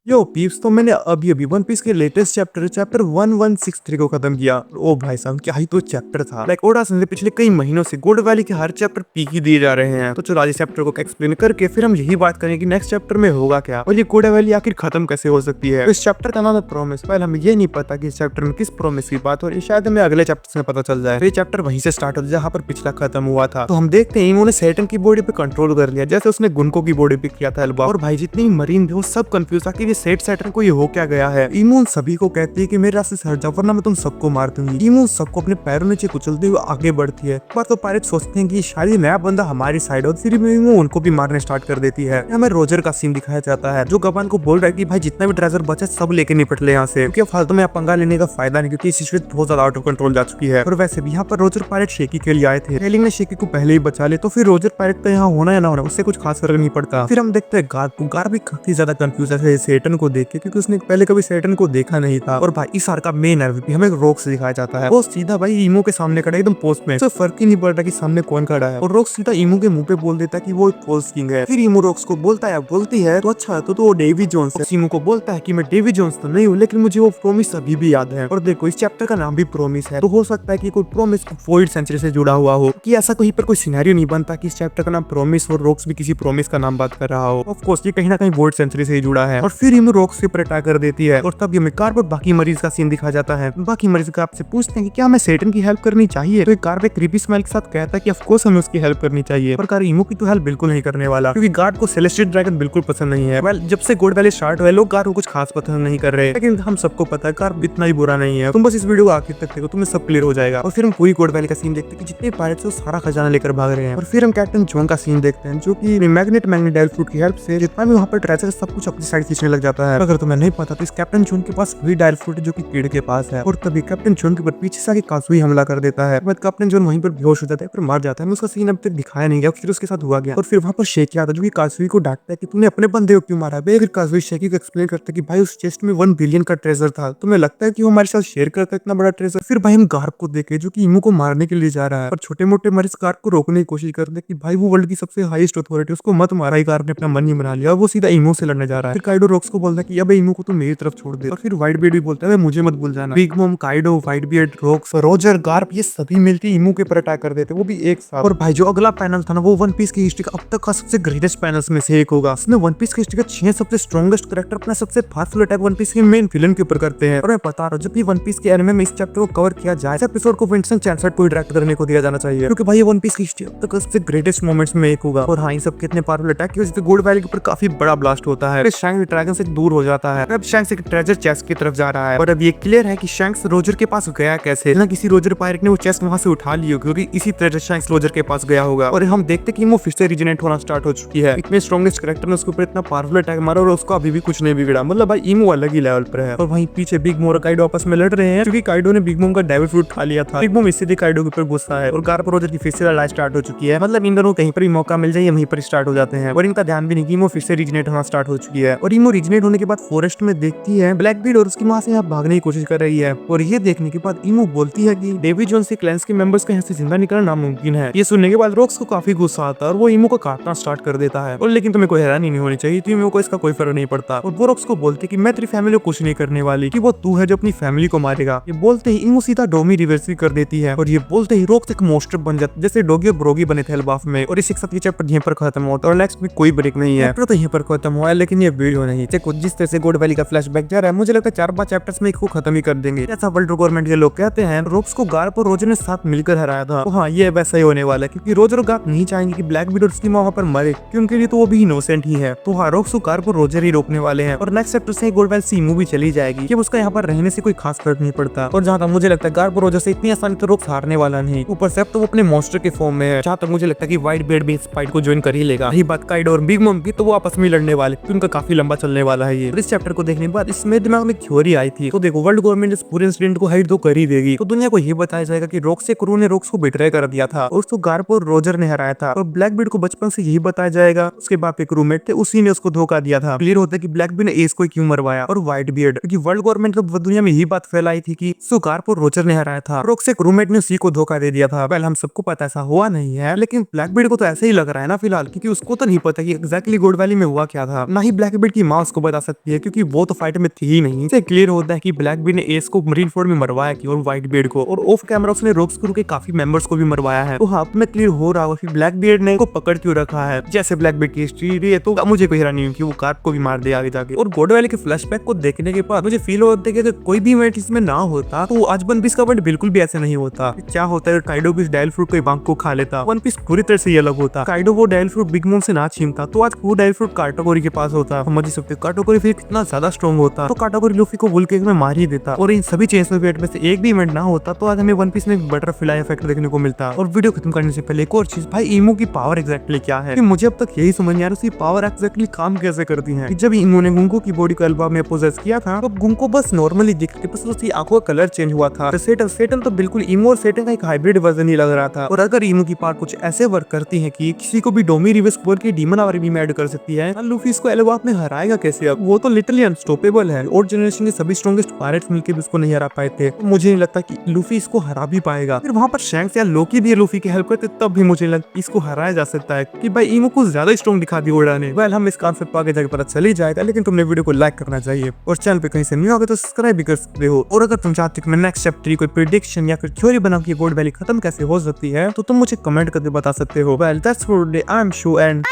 यो peeps, तो मैंने अभी वन पीस के लेटेस्ट चैप्टर 1163 को खत्म किया। ओ भाई साहब, क्या ही तो चैप्टर था। लाइक ओडा से पिछले कई महीनों से गोल्ड वैली के हर चैप्टर पीक ही दिए जा रहे हैं। तो चलो आज चैप्टर को एक्सप्लेन करके फिर हम यही बात करेंगे कि नेक्स्ट चैप्टर में होगा क्या और ये गोल्ड वैली आखिर खत्म कैसे हो सकती है। तो इस चैप्टर का नाम है प्रॉमिस। पहले हमें ये नहीं पता कि इस चैप्टर में किस प्रॉमिस की बात हो रही है, शायद हमें अगले चैप्टर में पता चल जाए। तो ये चैप्टर वहीं से स्टार्ट होता है जहाँ पर पिछला खत्म हुआ था। तो हम देखते हैं इन्होंने सैटर्न की बॉडी पे कंट्रोल कर लिया, जैसे उसने गुनको की बॉडी पे किया था एल्बा। और भाई जितनी मरीन थे वो सब कंफ्यूज था कि ये सैटर्न को ये हो क्या गया है। इमोन सभी को कहती है कि मेरे रास्ते से हट जाओ वरना मैं तुम सबको मार दूंगी। इमोन सबको अपने पैरों नीचे कुचलते हुए आगे बढ़ती है। एक बार तो पायरेट सोचते हैं कि शायद ये नया बंदा हमारी साइड और फिर इमोन उनको भी मारने स्टार्ट कर देती है। हमें रोजर का सीन दिखाया जाता है जो गबान को बोल रहा है कि भाई जितना भी ट्रेजर बचा सब लेके निपट ले यहाँ से, क्योंकि फालतू में पंगा लेने का फायदा नहीं, क्योंकि सिचुएशन बहुत ज्यादा आउट ऑफ कंट्रोल जा चुकी है। और वैसे भी यहाँ पर रोजर पायरेट शेकी के लिए आए थे। रेलिंग ने शेकी को पहले ही बचा ले, तो फिर रोजर पायरेट का यहाँ होना या ना होना उससे कुछ खास फर्क नहीं पड़ता। फिर हम देखते हैं गार भी काफी ज्यादा कंफ्यूज है सैटर्न को देख के, क्योंकि उसने पहले कभी सैटर्न को देखा नहीं था। और भाई इस आर का मेन एमवीपी हमें रोक्स दिखाया जाता है। वो सीधा भाई ईमो के सामने खड़ा है एकदम पोस्ट में, तो फर्क ही नहीं पड़ रहा कि सामने कौन खड़ा है। और रोक्स सीधा ईमो के मुंह पे बोल देता है कि वो फॉल्स किंग है। फिर ईमो रोक्स को बोलती है तो अच्छा तो वो डेवी जोन्स है। ईमो को बोलता है कि मैं डेवी जोन्स तो नहीं हूँ, लेकिन मुझे वो प्रॉमिस अभी भी याद है। और देखो इस चैप्टर का नाम भी प्रॉमिस है, तो हो सकता है कि कोई प्रॉमिस वॉइड सेंचुरी से जुड़ा हुआ हो, कि ऐसा कहीं पर कोई सिनेरियो नहीं बनता कि इस चैप्टर का नाम प्रॉमिस और रोक्स भी किसी प्रॉमिस का नाम बात कर रहा हो। ऑफ कोर्स ये कहीं ना कहीं वॉइड सेंचुरी से ही जुड़ा है। और फिर ईमो रोक्स के ऊपर अटैक कर देती है। और तब हमें कार पर बाकी मरीज का सीन दिखा जाता है। बाकी मरीज का आपसे पूछते हैं कि क्या हमें सैटर्न की हेल्प करनी चाहिए, तो कार पे क्रीपी स्माइल के साथ कहता है कि ऑफ कोर्स हमें उसकी हेल्प करनी चाहिए। पर कार ईमो की तो हेल्प बिल्कुल नहीं करने वाला, क्योंकि गार्ड को सेलेस्टियल ड्रैगन बिल्कुल पसंद नहीं है। वेल जब से गोल्ड वैली स्टार्ट हुआ लोग कार को कुछ खास पसंद नहीं कर रहे, लेकिन हम सबको पता है कार इतना ही बुरा नहीं है। तुम बस इस वीडियो को आखिर तक देखो, तुम्हें सब क्लियर हो जाएगा। और फिर हम पूरी गोल्ड वैली का सीन देखते हैं कि जितने पायरेट्स हैं वो सारा खजाना लेकर भाग रहे हैं। और फिर हम कैप्टन जॉन का सीन देखते हैं जो कि मैग्नेट डायल फ्रूट की हेल्प से जितना भी वहाँ पर ट्रेजर सब कुछ अपनी साइड खींचने लग जाता है। अगर तुम्हें नहीं पता तो इस कैप्टन जॉन के पास वही डायल फ्रूट है जो कि कीड़ के पास है। और तभी कैप्टन जॉन के ऊपर पीछे से आके कासुई हमला कर देता है। बाद कैप्टन जॉन वहीं पर बेहोश हो जाता है, फिर मार जाता है। उसका सीन अब तक दिखाया नहीं गया फिर उसके साथ हुआ गया। और फिर वहाँ पर शेकी आता है जो कि कासुई को डांटता है कि तूने अपने बंदे को क्यों मारा। फिर कासुई शेकी को एक्सप्लेन करता है कि भाई उस चेस्ट में 1 बिलियन का ट्रेजर था, तुम्हें लगता है कि वो हमारे साथ शेयर करता है इतना बड़ा ट्रेजर। फिर भाई हम गार्प को देखे जो कि ईमो को मारने के लिए जा रहा है, और छोटे मोटे मरीज गार्प को रोकने की कोशिश करते हैं कि भाई वो वर्ल्ड की सबसे हाईएस्ट अथॉरिटी, उसको मत मारा। ही गार्प ने अपना मन ही बना लिया और वो सीधा ईमो से लड़ने जा रहा है। फिर काइडो रोक्स को बोलता है कि अब ईमो को तो मेरी तरफ छोड़ दे। और फिर व्हाइट बियर्ड भी बोलता है मुझे मत भूल जाना। Big mom, Kaido, white beard, rocks, Roger, Garp ये सभी मिलकर ईमो के ऊपर अटैक कर देते, वो भी एक साथ। और भाई जो अगला पैनल था ना वो वन पीस की हिस्ट्री का अब तक का सबसे ग्रेटेस्ट पैनल्स में से एक होगा। इसमें वन पीस की हिस्ट्री का 6 सबसे स्ट्रॉन्गेस्ट कैरेक्टर अपना सबसे पावरफुल अटैक वन पीस के मेन विलन के ऊपर करते हैं। और मैं बता रहा हूँ जब भी वन पीस के एनिमे में इस चैप्टर को कवर किया जाए, इस एपिसोड को विंस्टन चैनसर्ट को डायरेक्ट करने को दिया जाना चाहिए, क्योंकि भाई ये वन पीस की हिस्ट्री अब तक का सबसे ग्रेटेस्ट मोमेंट्स में एक होगा। और हाँ इन सब कितने पावरफुल अटैक की वजह से गोल्ड वैली के ऊपर काफी बड़ा ब्लास्ट होता है। शैंक्स ड्रैगन से दूर हो जाता है। अब शैंक्स एक ट्रेजर चेस्ट की तरफ जा रहा है। और अब ये क्लियर है कि शैंक्स रोजर के पास गया कैसे, ना किसी रोजर पायरेट ने वो चेस्ट वहां से उठा ली होगी, क्योंकि इसी तरह शैंक्स रोजर के पास गया होगा। और हम देखते कि वो फिर से रिजनेट होना स्टार्ट हो चुकी है। इतने स्ट्रॉन्गेस्ट कैरेक्टर ने उसके ऊपर इतना पावरफुल अटैक मारा और उसको अभी भी कुछ नहीं बिगड़ा, मतलब भाई ईमो अलग ही लेवल पर है। और वहीं पीछे बिग मोम और काइडो आपस में लड़ रहे हैं, क्योंकि काइडो ने बिग मोम का डेविल फ्रूट खा लिया था। बिग मोम इससे काइडो के ऊपर गुस्सा है और गार्प रोजर की फिर से लड़ाई स्टार्ट हो चुकी है। मतलब इन दोनों कहीं पर भी मौका मिल जाए वहीं पर स्टार्ट हो जाते हैं। और इनका ध्यान भी नहीं कि ईमो फिर से रिजनेट होना स्टार्ट हो चुकी है। और ईमो रिजनेट होने के बाद फॉरेस्ट में देखती है ब्लैकबीड और उसकी माँ से यहाँ भागने की कोशिश कर रही है। और ये देखने के बाद ईमो बोलती है कि डेवी जोन्स के क्लैंस के मेंबर्स को यहाँ से जिंदा निकलना नामुमकिन है। ये सुनने के बाद रोक्स को काफी गुस्सा आता है और वो ईमो को काटना स्टार्ट कर देता है। और लेकिन तुम्हें कोई हैरानी नहीं होनी चाहिए, तो ईमो को इसका कोई फर्क नहीं पड़ता। और वो रोक्स को बोलते कि मैं तेरी फैमिली को कुछ नहीं करने वाली, कि वो तू है जो अपनी फैमिली को मारेगा। ये बोलते ही ईमो सीधा डोमी रिवर्स कर देती है। और ये बोलते ही रोक्स एक मोस्टर बन जाता है, जैसे डोगी और ब्रोगी बने थे एल्बाफ में। और इसी के साथ ये चैप्टर यहीं पर खत्म होता है और नेक्स्ट में कोई ब्रेक नहीं है। चैप्टर तो यहीं पर खत्म हुआ है, लेकिन ये वीडियो नहीं। देखो जिस तरह से गोल्ड वैली का फ्लैशबैक जा रहा है, मुझे लगता है 4-5 चैप्टर्स में इसको खत्म ही कर देंगे, ऐसा वर्ल्ड गवर्नमेंट के लोग कहते हैं। रोक्स को गार्प और रोजर ने साथ मिलकर हराया था। तो हाँ ये वैसा ही होने वाला है, क्योंकि रोजर और गार्प नहीं चाहेंगे कि ब्लैकबीड और उसकी माँ वहाँ पर मरे, क्योंकि उनके लिए तो वो भी इनोसेंट ही है। तो हाँ रोक्स को गार्प और रोजर ही रोकने वाले हैं। और नेक्स्ट चैप्टर से गोल्ड वैली सी मूवी चली जाएगी कि उसका यहाँ पर रहने से कोई खास फर्क नहीं पड़ता। और जहाँ तक मुझे लगता है गार्प और रोजर से इतनी आसानी तो रोक्स हारने वाला नहीं। ऊपर से अब तो वो अपने मॉन्स्टर के फॉर्म में है। जहाँ तक मुझे लगता है कि व्हाइट बियर्ड भी इस फाइट को ज्वाइन कर ही लेगा। रही बात काइडो और बिग मॉम की, तो वो आपस में लड़ने वाले, क्योंकि उनका काफी लंबा चलने वाला है ये। इस चैप्टर को देखने के बाद इसमें दिमाग में थ्योरी आई थी। तो देखो वर्ल्ड गवर्नमेंट इस पूरे इंसिडेंट को हाइड तो कर ही देगी, तो दुनिया को ये बताया जाएगा कि रोक्स के क्रू ने रोक्स को बिट्रे कर दिया था और उसको गार्प और रोजर ने हराया था। और ब्लैकबीड को बचपन से यही बताया जाएगा उसके बाप एक रूममेट थे, उसी ने उसको धोखा दिया था। क्लियर होता है कि ब्लैकबीड ने एस को क्यों मरवाया। और व्हाइट बियर्ड, क्योंकि वर्ल्ड गवर्नमेंट तो दुनिया में यही बात फैलाई थी कि उसको गार्प और रोजर ने हराया था, रोक्स के रूममेट ने उसी को धोखा दे दिया था। पहले हम सबको पता ऐसा हुआ नहीं है, लेकिन ब्लैकबीड को तो ऐसे ही लग रहा है ना फिलहाल, क्योंकि उसको तो नहीं पता कि एग्जैक्टली गोल्ड वैली में हुआ क्या था, ना ही ब्लैकबीड की माँ उसको को बता सकती है, क्योंकि वो तो फाइट में थी ही नहीं। इससे क्लियर होता है कि ब्लैकबीट ने एस को मरीन फोर्ड में मरवाया कि और व्हाइट बियर्ड को, और ऑफ कैमरा उसने रोक्सक्रू के काफी मेंबर्स को भी मरवाया है। तो हाँ, में क्लियर हो रहा होगा कि ब्लैकबीट ने को पकड़ क्यों रखा है। जैसे ब्लैकबीट की हिस्ट्री रही है तो मुझे कोई हैरानी नहीं कि वो कार्प को भी मार दे आगे जाके। और गॉड वैली के फ्लैशबैक को देखने के बाद मुझे फील होता है कि अगर कोई भी इवेंट इसमें ना होता तो आज वन पीस का इवेंट बिल्कुल भी ऐसे नहीं होता। क्या होता है, काइडो भी डायल फ्रूट को बांग को खा लेता, वन पीस पूरी तरह से अलग होता। काइडो वो डायल फ्रूट बिग मॉम से ना छीनता तो आज वो डायल फ्रूट काटागोरी के पास होता। समझ ही सकते हो काटागोरी फिर कितना ज्यादा स्ट्रॉन्ग होता। तो काटागोरी लूफी को वुल केक में मार ही देता। और इन सभी चेंज में से एक भी इवेंट ना होता तो आज हमें वन पीस में बटरफ्लाई इफेक्ट देखने को मिलता। और वीडियो खत्म करने से पहले एक और चीज, भाई ईमो की पावर एग्जैक्टली क्या है? मुझे अब तक यही समझ नहीं आ रहा उसकी पावर एग्जैक्टली काम कैसे करती है। जब ईमो ने गुंको की बॉडी को अल्बा में पोजेस किया था तो गुंको बस नॉर्मली दिखती, बस उसकी आंखों का कलर चेंज हुआ था। सेटन तो बिल्कुल ईमो और सेटन का एक हाइब्रिड वर्जन ही लग रहा था। और अगर ईमो की पावर कुछ ऐसे वर्क करती है कि किसी को भी डोमी रिवर्स बोल के डीमन आवर भी ऐड कर सकती है, लूफी इसको एलबात में हराएगा कैसे? अब वो तो लिटरली अनस्टॉपेबल है और जनरेशन के सभी स्ट्रॉन्गेस्ट पायरेट्स मिलकर भी उसको नहीं हरा पाए थे। तो मुझे नहीं लगता कि लूफी इसको हरा भी पाएगा। फिर वहां पर शैंक्स या लोकी भी लूफी की हेल्प करते तब भी मुझे लगता इसको हराया जा सकता है कि भाई ईमो को ज्यादा स्ट्रॉन्ग दिखा दी ओडा ने। वेल, हम इस कॉन्सेप्ट पर आगे जाके पता चल ही जाएगा, लेकिन तुमने वीडियो को लाइक करना चाहिए और चैनल पे कहीं से नहीं होगा तो सब्सक्राइब भी कर सकते हो। और अगर तुम चाहते हो कि मैं नेक्स्ट चैप्टर की कोई प्रेडिक्शन या फिर थ्योरी बना के गॉड वैली खत्म कैसे हो सकती है तो तुम मुझे कमेंट करके बता सकते हो। Well, that's for today. I am show and